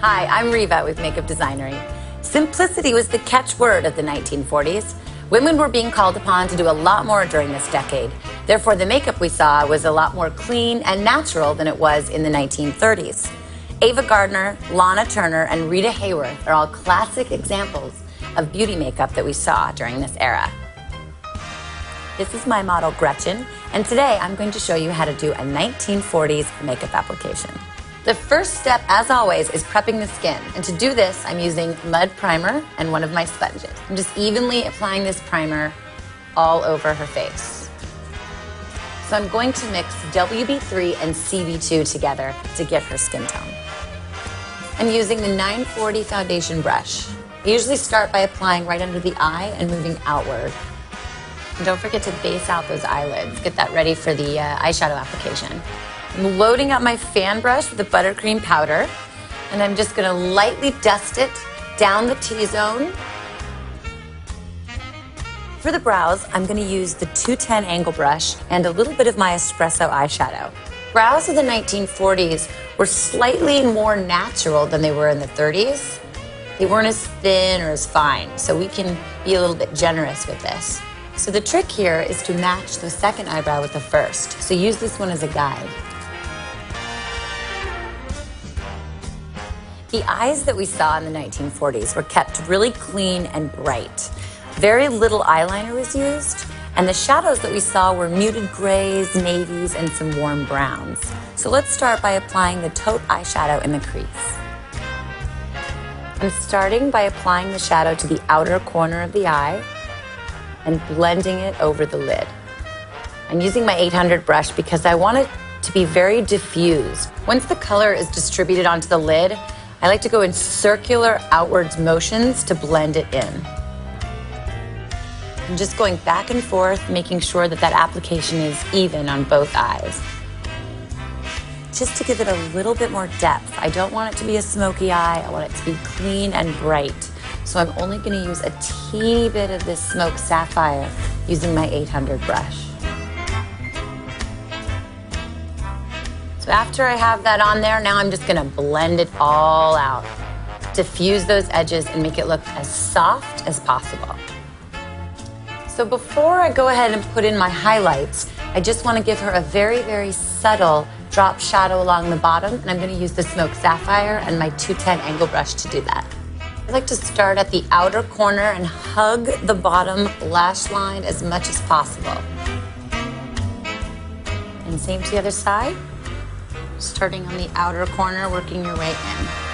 Hi, I'm Riva with Makeup Designery. Simplicity was the catchword of the 1940s. Women were being called upon to do a lot more during this decade. Therefore, the makeup we saw was a lot more clean and natural than it was in the 1930s. Ava Gardner, Lana Turner, and Rita Hayworth are all classic examples of beauty makeup that we saw during this era. This is my model, Gretchen, and today I'm going to show you how to do a 1940s makeup application. The first step, as always, is prepping the skin. And to do this, I'm using mud primer and one of my sponges. I'm just evenly applying this primer all over her face. So I'm going to mix WB3 and CB2 together to get her skin tone. I'm using the 940 foundation brush. I usually start by applying right under the eye and moving outward. And don't forget to base out those eyelids. Get that ready for the eyeshadow application. I'm loading up my fan brush with the buttercream powder, and I'm just going to lightly dust it down the T-zone. For the brows, I'm going to use the 210 angle brush and a little bit of my espresso eyeshadow. Brows of the 1940s were slightly more natural than they were in the 30s. They weren't as thin or as fine, so we can be a little bit generous with this. So the trick here is to match the second eyebrow with the first. So use this one as a guide. The eyes that we saw in the 1940s were kept really clean and bright. Very little eyeliner was used, and the shadows that we saw were muted grays, navies, and some warm browns. So let's start by applying the taupe eyeshadow in the crease. I'm starting by applying the shadow to the outer corner of the eye and blending it over the lid. I'm using my 800 brush because I want it to be very diffused. Once the color is distributed onto the lid, I like to go in circular outwards motions to blend it in. I'm just going back and forth, making sure that that application is even on both eyes. Just to give it a little bit more depth. I don't want it to be a smoky eye. I want it to be clean and bright. So I'm only going to use a teeny bit of this smoked sapphire using my 800 brush. So after I have that on there, now I'm just going to blend it all out. Diffuse those edges and make it look as soft as possible. So before I go ahead and put in my highlights, I just want to give her a very, very subtle drop shadow along the bottom, and I'm going to use the smoked sapphire and my 210 angle brush to do that. I like to start at the outer corner and hug the bottom lash line as much as possible. And same to the other side. Starting on the outer corner, working your way in.